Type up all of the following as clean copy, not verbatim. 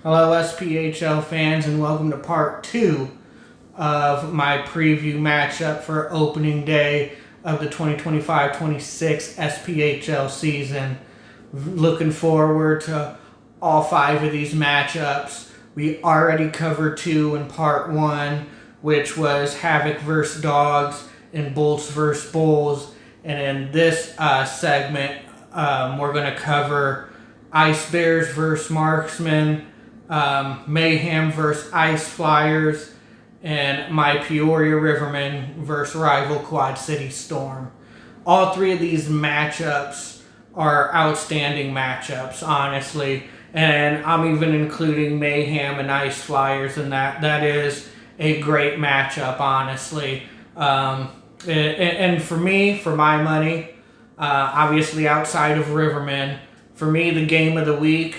Hello SPHL fans, and welcome to part 2 of my preview matchup for opening day of the 2025-26 SPHL season. Looking forward to all 5 of these matchups. We already covered 2 in part 1, which was Havoc vs. Dogs and Bolts vs. Bulls. And in this segment, we're going to cover Ice Bears vs. Marksmen, Mayhem vs. Ice Flyers, and my Peoria Rivermen vs. rival Quad City Storm. All 3 of these matchups are outstanding matchups, honestly, and I'm even including Mayhem and Ice Flyers in that. That is a great matchup, honestly. And for me, for my money, obviously outside of Rivermen, for me the game of the week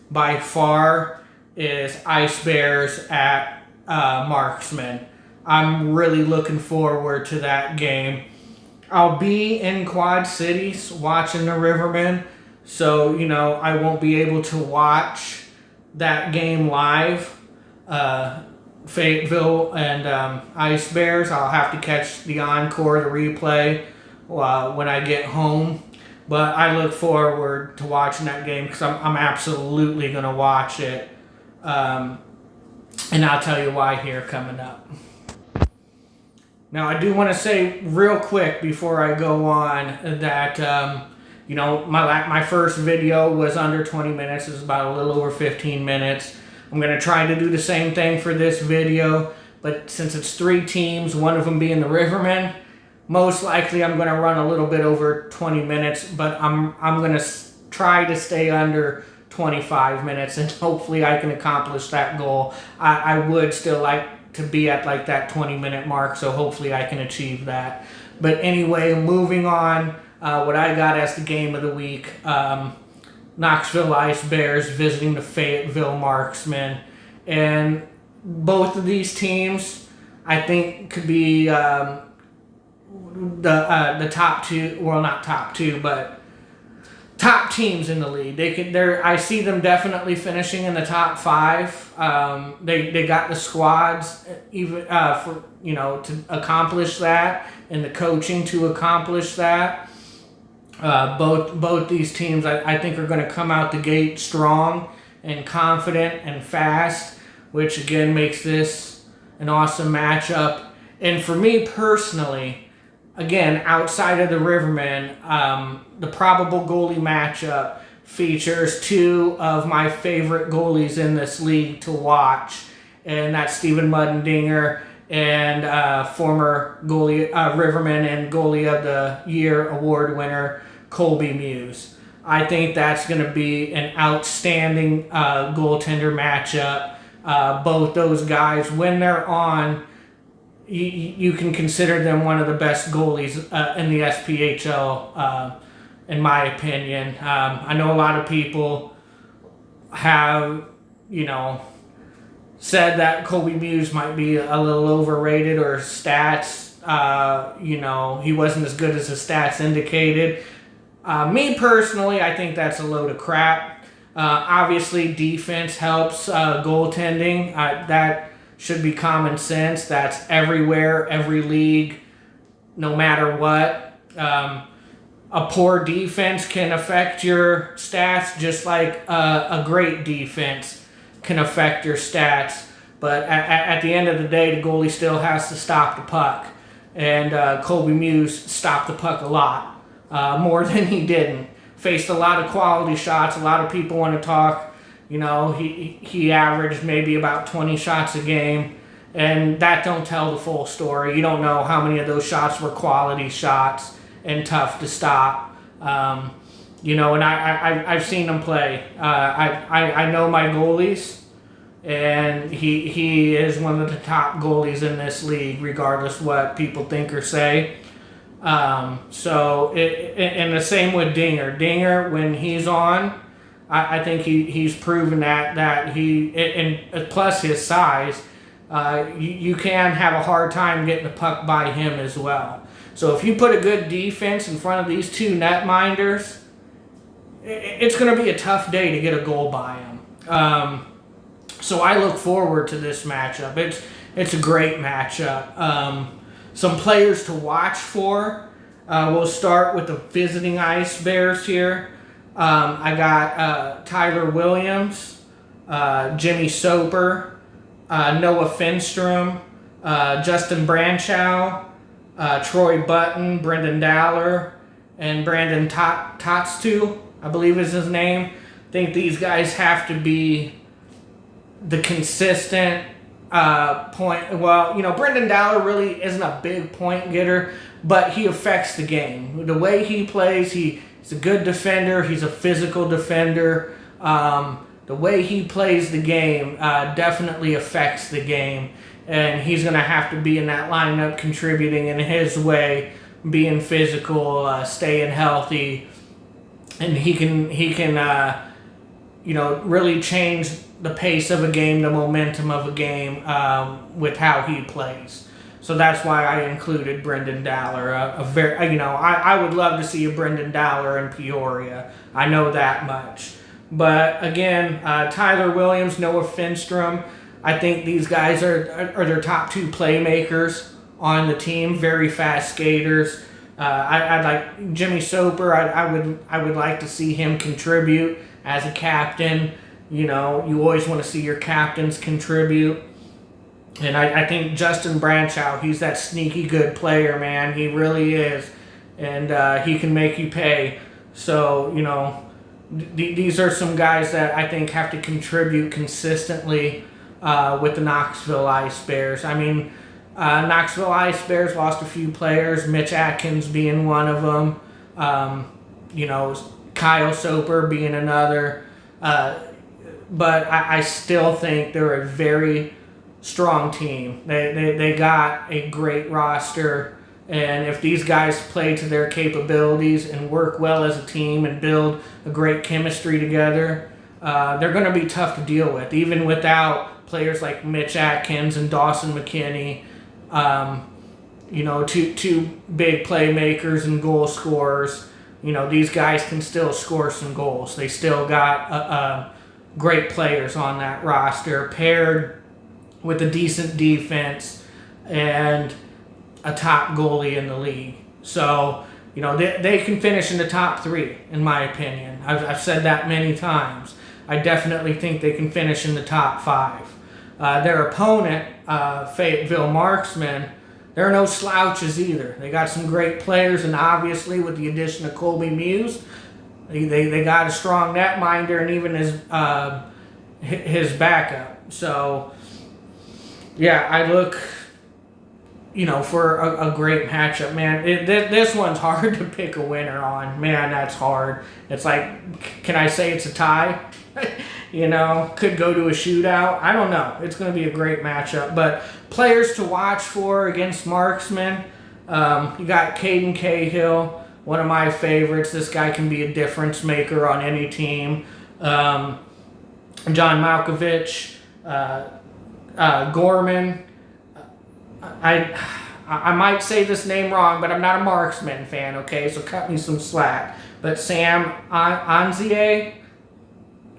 by far is Ice Bears at Marksmen. I'm really looking forward to that game. I'll be in Quad Cities watching the Rivermen, so I won't be able to watch that game live. Fayetteville and Ice Bears, I'll have to catch the encore, the replay when I get home. But I look forward to watching that game because I'm absolutely going to watch it. And I'll tell you why here coming up. Now, I do want to say real quick before I go on that, my first video was under 20 minutes. It was about a little over 15 minutes. I'm going to try to do the same thing for this video, but since it's 3 teams, one of them being the Rivermen, most likely I'm going to run a little bit over 20 minutes, but I'm going to try to stay under 25 minutes, and hopefully I can accomplish that goal. I would still like to be at like that 20-minute mark, so hopefully I can achieve that. But anyway, moving on, what I got as the game of the week, Knoxville Ice Bears visiting the Fayetteville Marksmen. And both of these teams, I think, could be the top 2, well, not top 2, but top teams in the league. I see them definitely finishing in the top 5. They got the squads even to accomplish that, and the coaching to accomplish that. Both these teams, I think, are going to come out the gate strong and confident and fast, which again makes this an awesome matchup. And for me personally, again, outside of the Rivermen, the probable goalie matchup features 2 of my favorite goalies in this league to watch, and that's Stephen Muddendinger and former goalie, Riverman and Goalie of the Year award winner Colby Muse. I think that's going to be an outstanding goaltender matchup. Both those guys, when they're on, you can consider them one of the best goalies in the SPHL, in my opinion. I know a lot of people have, said that Colby Muse might be a little overrated, or stats, he wasn't as good as his stats indicated. Me personally, I think that's a load of crap. Obviously, defense helps goaltending. That should be common sense. That's everywhere, every league, no matter what. A poor defense can affect your stats just like a great defense can affect your stats. But at the end of the day, the goalie still has to stop the puck. And Colby Muse stopped the puck a lot, more than he didn't. Faced a lot of quality shots. A lot of people want to talk. He averaged maybe about 20 shots a game, and that don't tell the full story. You don't know how many of those shots were quality shots and tough to stop. And I've seen him play. I know my goalies, and he is one of the top goalies in this league, regardless what people think or say. And the same with Dinger. Dinger, when he's on, I think he's proven that he, and plus his size, you can have a hard time getting the puck by him as well. So if you put a good defense in front of these 2 netminders, it's going to be a tough day to get a goal by him. So I look forward to this matchup. It's a great matchup. Some players to watch for. We'll start with the visiting Ice Bears here. I got Tyler Williams, Jimmy Soper, Noah Finstrom, Justin Branchow, Troy Button, Brendan Dowler, and Brandon Tatstu, I believe is his name. I think these guys have to be the consistent point. Well, Brendan Dowler really isn't a big point getter, but he affects the game. The way he plays, he's a good defender. He's a physical defender. The way he plays the game definitely affects the game. And he's going to have to be in that lineup contributing in his way, being physical, staying healthy. And he can really change the pace of a game, the momentum of a game with how he plays. So that's why I included Brendan Dowler. I would love to see a Brendan Dowler in Peoria. I know that much. But again, Tyler Williams, Noah Finstrom, I think these guys are their top two playmakers on the team. Very fast skaters. I'd like Jimmy Soper. I would like to see him contribute as a captain. You always want to see your captains contribute. And I think Justin Branchow, he's that sneaky good player, man. He really is. And he can make you pay. So, these are some guys that I think have to contribute consistently with the Knoxville Ice Bears. I mean, Knoxville Ice Bears lost a few players, Mitch Atkins being one of them. Kyle Soper being another. But I still think they're a very strong team. They got a great roster. And if these guys play to their capabilities and work well as a team and build a great chemistry together, they're going to be tough to deal with, even without players like Mitch Atkins and Dawson McKinney, two big playmakers and goal scorers. These guys can still score some goals. They still got great players on that roster, paired with a decent defense and a top goalie in the league. So, they can finish in the top three, in my opinion. I've said that many times. I definitely think they can finish in the top five. Their opponent, Fayetteville Marksmen, they're no slouches either. They got some great players, and obviously with the addition of Colby Muse, they got a strong netminder and even his backup. So, yeah, I look, for a great matchup, man. This one's hard to pick a winner on. Man, that's hard. It's like, can I say it's a tie? Could go to a shootout. I don't know. It's going to be a great matchup. But players to watch for against Marksmen, you got Caden Cahill, one of my favorites. This guy can be a difference maker on any team. John Malkovich, Gorman. I might say this name wrong, but I'm not a Marksman fan, okay? So cut me some slack. But Sam Anzier,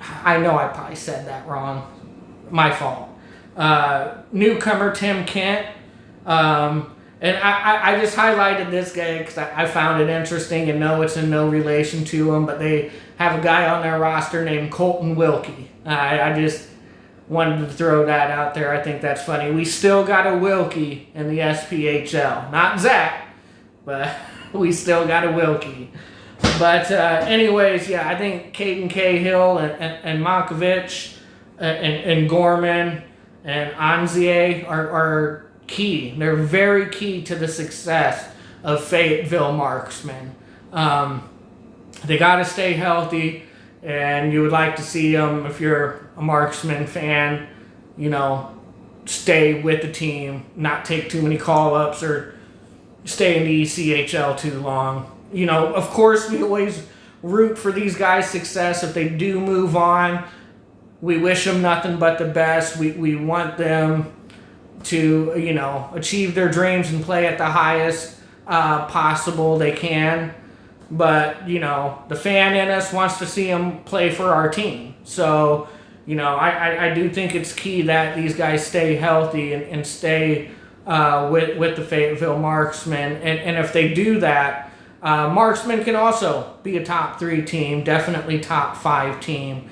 I know I probably said that wrong. My fault. Newcomer Tim Kent. And I just highlighted this guy because I found it interesting, and no, it's in no relation to him, but they have a guy on their roster named Colton Wilkie. I just wanted to throw that out there. I think that's funny. We still got a Wilkie in the SPHL. Not Zach, but we still got a Wilkie. But anyways, yeah, I think Caden Cahill and Malkovich and Gorman and Anzier are key. They're very key to the success of Fayetteville Marksmen. They got to stay healthy, and you would like to see them, if you're a Marksman fan, stay with the team, not take too many call-ups or stay in the ECHL too long. Of course, we always root for these guys' success. If they do move on, we wish them nothing but the best. We want them to, achieve their dreams and play at the highest possible they can. But, the fan in us wants to see them play for our team. So, I do think it's key that these guys stay healthy and stay with the Fayetteville Marksmen. And if they do that, Marksmen can also be a top 3 team, definitely top 5 team.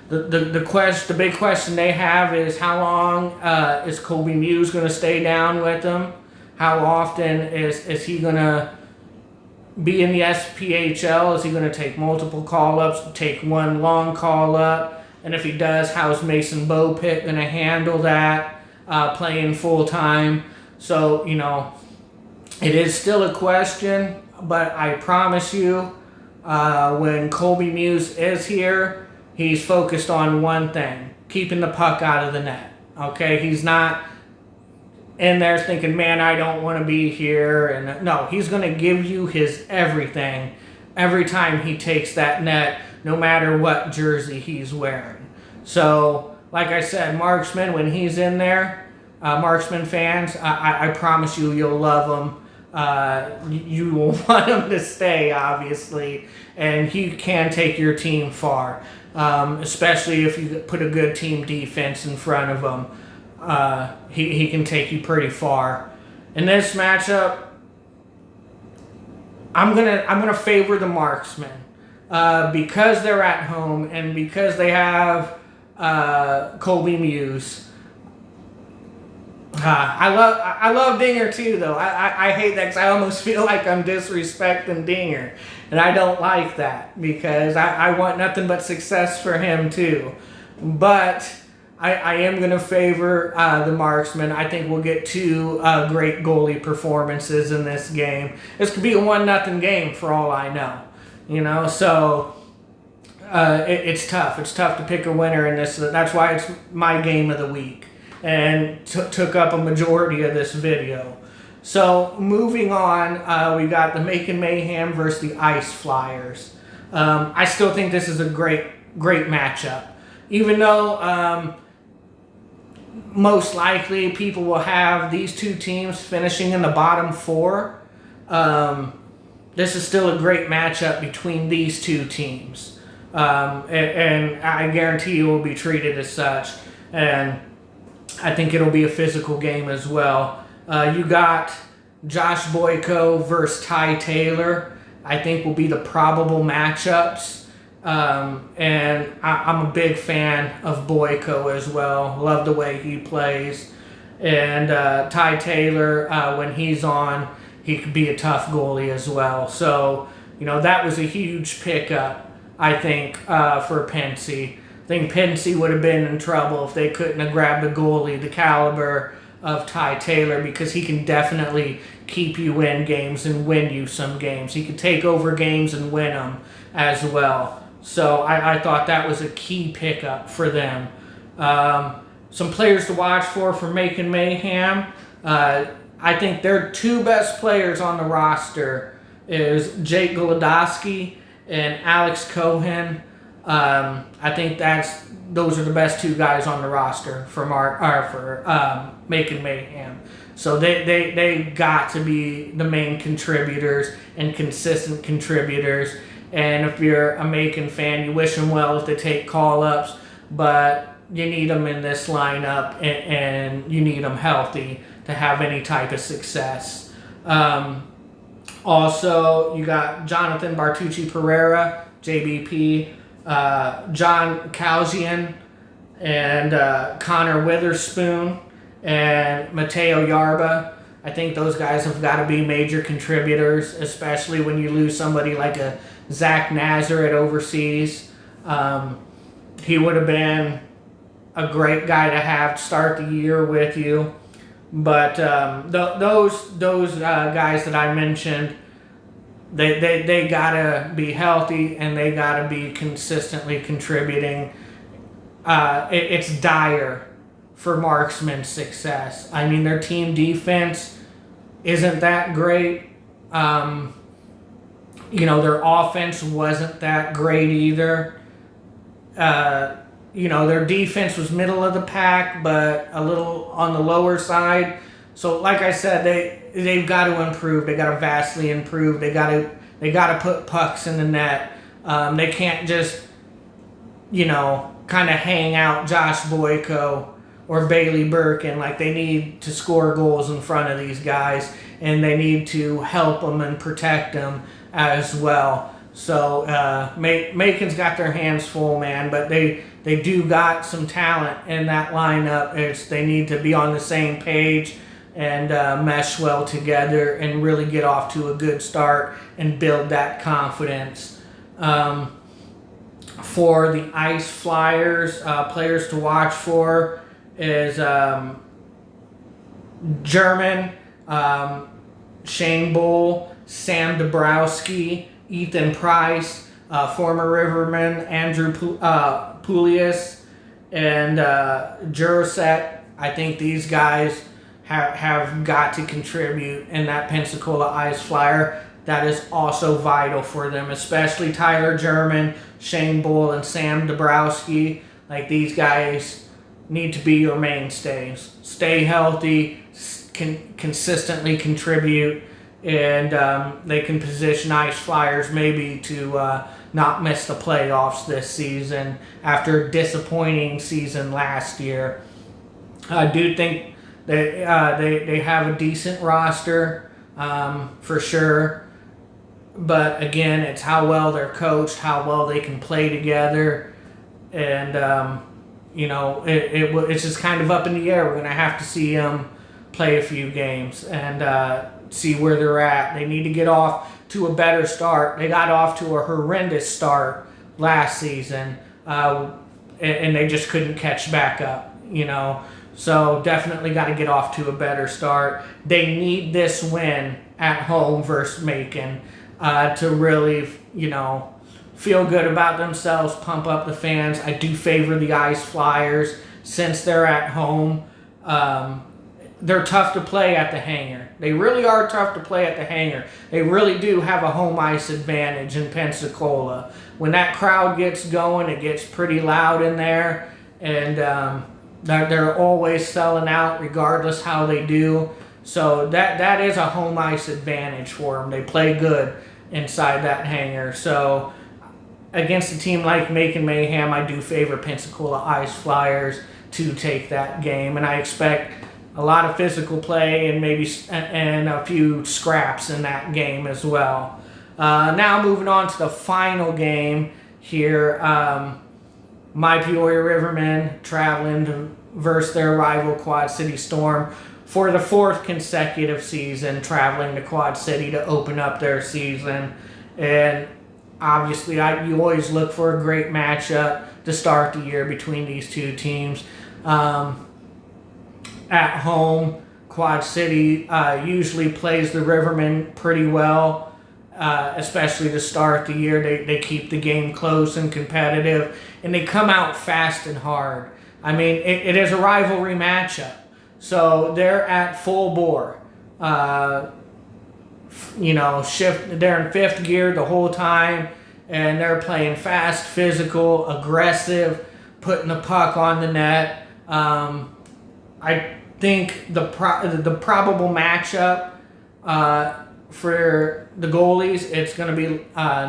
The big question they have is how long is Colby Muse going to stay down with them? How often is he going to be in the SPHL? Is he going to take multiple call-ups, take one long call-up? And if he does, how's Mason Bopitt going to handle that playing full-time? So, it is still a question, but I promise you, when Colby Muse is here, he's focused on one thing, keeping the puck out of the net. Okay, he's not in there thinking, man, I don't want to be here. And no, he's going to give you his everything every time he takes that net, no matter what jersey he's wearing. So, like I said, Marksman, when he's in there, Marksman fans, I promise you, you'll love him. You will want him to stay, obviously, and he can take your team far, especially if you put a good team defense in front of him. He can take you pretty far. In this matchup, I'm gonna favor the Marksmen because they're at home and because they have Colby Muse. I love Dinger too, though. I hate that because I almost feel like I'm disrespecting Dinger, and I don't like that because I want nothing but success for him too. But I am going to favor the Marksmen. I think we'll get 2 great goalie performances in this game. This could be a 1-0 game for all I know. So it's tough. It's tough to pick a winner in this. That's why it's my game of the week and took up a majority of this video. So moving on, we got the Macon Mayhem versus the Ice Flyers. I still think this is a great matchup. Even though most likely people will have these 2 teams finishing in the bottom 4, this is still a great matchup between these 2 teams. And I guarantee you will be treated as such. And I think it'll be a physical game as well. You got Josh Boyko versus Ty Taylor. I think will be the probable matchups. And I'm a big fan of Boyko as well. Love the way he plays. And Ty Taylor, when he's on, he could be a tough goalie as well. So, that was a huge pickup, I think, for Pensy. I think Pensy would have been in trouble if they couldn't have grabbed a goalie the caliber of Ty Taylor, because he can definitely keep you in games and win you some games. He can take over games and win them as well. So I thought that was a key pickup for them. Some players to watch for Macon Mayhem. I think their 2 best players on the roster is Jake Golodowski and Alex Cohen. I think those are the best 2 guys on the roster for Macon Mayhem. So they got to be the main contributors and consistent contributors. And if you're a Macon fan, you wish them well if they take call-ups, but you need them in this lineup, and you need them healthy to have any type of success. Also, you got Jonathan Bartucci-Pereira, JBP, John Calgian, and Connor Witherspoon, and Mateo Yarba. I think those guys have got to be major contributors, especially when you lose somebody like a Zach Nazareth overseas. He would have been a great guy to have to start the year with you. But those guys that I mentioned, they gotta be healthy and they gotta be consistently contributing. It's dire for Marksmen's success. I mean, their team defense isn't that great. Their offense wasn't that great either. Their defense was middle of the pack, but a little on the lower side. So, like I said, they've got to improve. They got to vastly improve. They got to put pucks in the net. They can't just, kind of hang out Josh Boyko or Bailey Birkin. Like, they need to score goals in front of these guys, and they need to help them and protect them as well. So Macon's got their hands full, man, but they do got some talent in that lineup. They need to be on the same page and mesh well together and really get off to a good start and build that confidence. For the Ice Flyers, players to watch for is German, Shane Bull, Sam Dabrowski, Ethan Price, former Rivermen, Andrew Poulias, and Jurasek. I think these guys have got to contribute in that Pensacola Ice Flyer. That is also vital for them, especially Tyler German, Shane Bull, and Sam Dabrowski. Like, these guys need to be your mainstays. Stay healthy, consistently contribute, and they can position Ice Flyers maybe to not miss the playoffs this season after a disappointing season last year. I do think that they have a decent roster for sure. But again, it's how well they're coached, how well they can play together, and it's just kind of up in the air. We're gonna have to see them play a few games and see where they're at. They need to get off to a better start. They got off to a horrendous start last season, and they just couldn't catch back up. So definitely got to get off to a better start. They need this win at home versus Macon to really, feel good about themselves, pump up the fans. I do favor the Ice Flyers since they're at home. They're tough to play at the hangar. They really are tough to play at the hangar. They really do have a home ice advantage in Pensacola. When that crowd gets going, it gets pretty loud in there, and they're always selling out regardless how they do. So that is a home ice advantage for them. They play good inside that hangar. So against a team like Macon Mayhem, I do favor Pensacola Ice Flyers to take that game, and I expect a lot of physical play and maybe a few scraps in that game as well. Now moving on to the final game here. My Peoria Rivermen traveling to versus their rival Quad City Storm for the 4th consecutive season, traveling to Quad City to open up their season. And obviously, you always look for a great matchup to start the year between these two teams. At home, Quad City usually plays the Rivermen pretty well, especially to start the year. They keep the game close and competitive, and they come out fast and hard. I mean, it is a rivalry matchup. So they're at full bore. They're in 5th gear the whole time, and they're playing fast, physical, aggressive, putting the puck on the net. I think the probable matchup for the goalies, it's going to be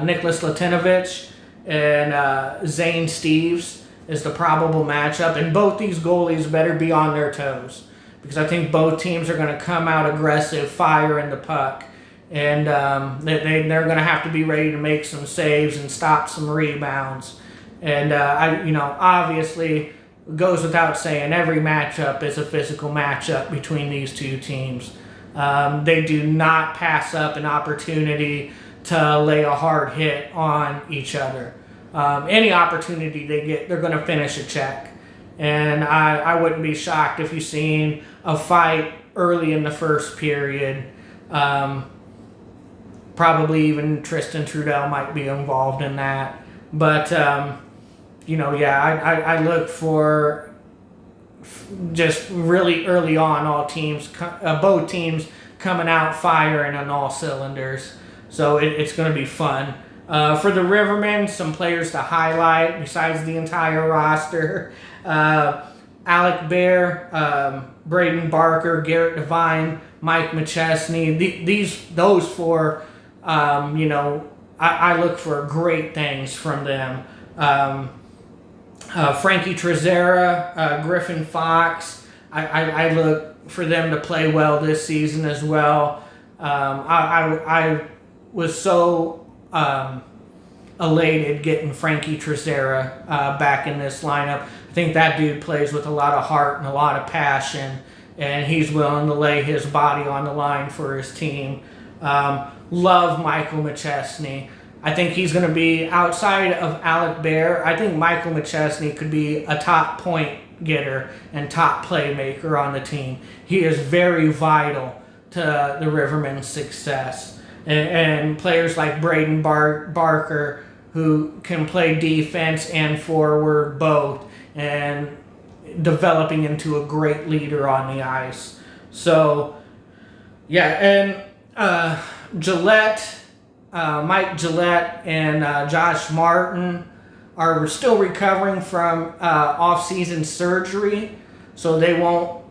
Nicholas Latinovich and Zane Steves is the probable matchup. And both these goalies better be on their toes, because I think both teams are going to come out aggressive, firing the puck. And they're going to have to be ready to make some saves and stop some rebounds. And, obviously, it goes without saying, every matchup is a physical matchup between these two teams. They do not pass up an opportunity to lay a hard hit on each other. Any opportunity they get, they're going to finish a check. And I wouldn't be shocked if you've seen a fight early in the first period. Probably even Tristan Trudell might be involved in that. But, I look for just really early on both teams coming out firing on all cylinders. So it's going to be fun. For the Rivermen, some players to highlight besides the entire roster. Alec Bear, Braden Barker, Garrett Devine, Mike McChesney. Those four, I look for great things from them. Frankie Trezera, Griffin Fox. I look for them to play well this season as well. I was so elated getting Frankie Trezera back in this lineup. I think that dude plays with a lot of heart and a lot of passion, and he's willing to lay his body on the line for his team. Love Michael McChesney. I think he's going to be, outside of Alec Bear, I think Michael McChesney could be a top point getter and top playmaker on the team. He is very vital to the Rivermen's success. And players like Braden Barker, who can play defense and forward both, and developing into a great leader on the ice. So, yeah, and Mike Gillette and Josh Martin are still recovering from off-season surgery, so they won't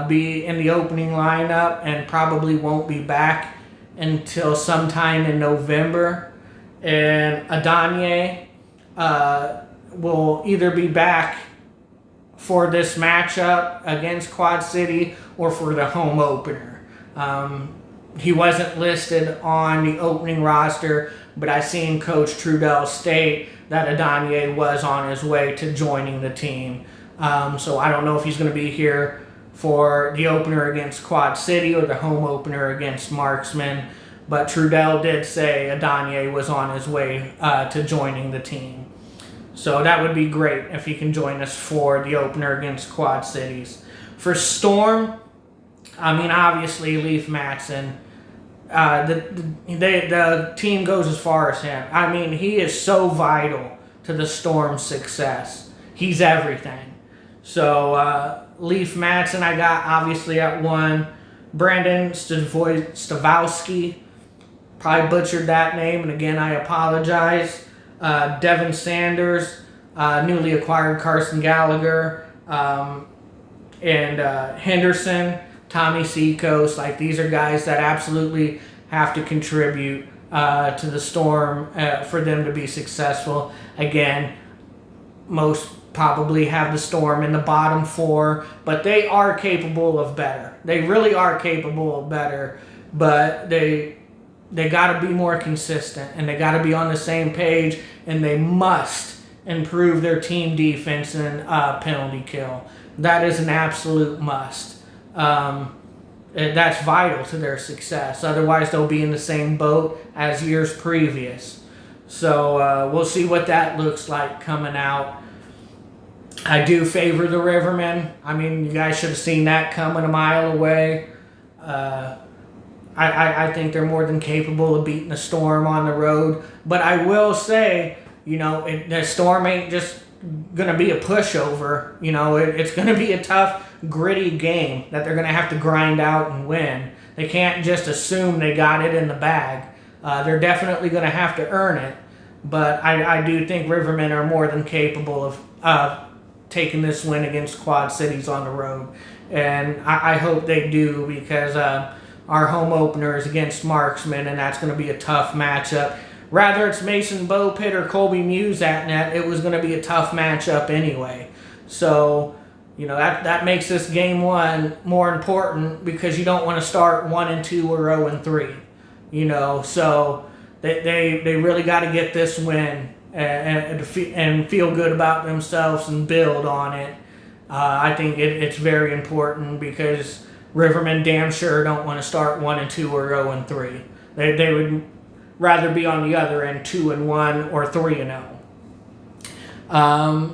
be in the opening lineup and probably won't be back until sometime in November. And Adanye will either be back for this matchup against Quad City or for the home opener. He wasn't listed on the opening roster, but I seen Coach Trudell state that Adanye was on his way to joining the team. So I don't know if he's going to be here for the opener against Quad City or the home opener against Marksmen, but Trudell did say Adanye was on his way to joining the team. So that would be great if he can join us for the opener against Quad Cities. For Storm, I mean, obviously, Leif Matson, the team goes as far as him. I mean, he is so vital to the Storm's success. He's everything. So, Leif Matson, I got obviously at 1. Brandon Stavowski, probably butchered that name, and again, I apologize. Devin Sanders, newly acquired Carson Gallagher, and Henderson, Tommy Seacoast. Like, these are guys that absolutely have to contribute to the Storm for them to be successful. Again, most probably have the Storm in the bottom 4, but they are capable of better. They really are capable of better, but they got to be more consistent, and they got to be on the same page, and they must improve their team defense and penalty kill. That is an absolute must. That's vital to their success. Otherwise, they'll be in the same boat as years previous. So we'll see what that looks like coming out. I do favor the Rivermen. I mean, you guys should have seen that coming a mile away. I think they're more than capable of beating the Storm on the road. But I will say, you know, the Storm ain't just going to be a pushover. You know, it's going to be a tough, gritty game that they're going to have to grind out and win. They can't just assume they got it in the bag. They're definitely going to have to earn it. But I do think Rivermen are more than capable of taking this win against Quad Cities on the road. And I hope they do, because our home opener is against Marksmen, and that's going to be a tough matchup. Rather it's Mason Bowpitt or Colby Muse at net, it was going to be a tough matchup anyway. So, you know, that makes this game 1 more important, because you don't want to start 1-2 or 0-3. You know, so they really got to get this win and feel good about themselves and build on it. I think it's very important, because Rivermen damn sure don't want to start 1-2 or 0-3. They would rather be on the other end, 2-1 or 3-0.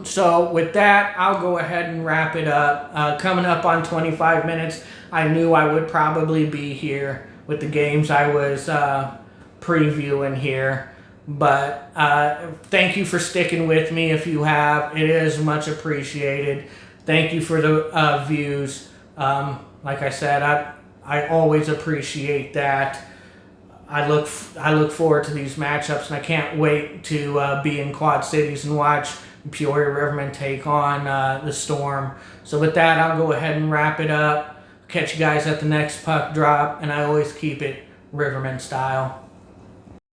So with that, I'll go ahead and wrap it up. Coming up on 25 minutes, I knew I would probably be here with the games I was previewing here. But thank you for sticking with me if you have. It is much appreciated. Thank you for the views. Like I said, I always appreciate that. I look forward to these matchups, and I can't wait to be in Quad Cities and watch Peoria Rivermen take on the Storm. So with that, I'll go ahead and wrap it up. Catch you guys at the next puck drop, and I always keep it Rivermen style.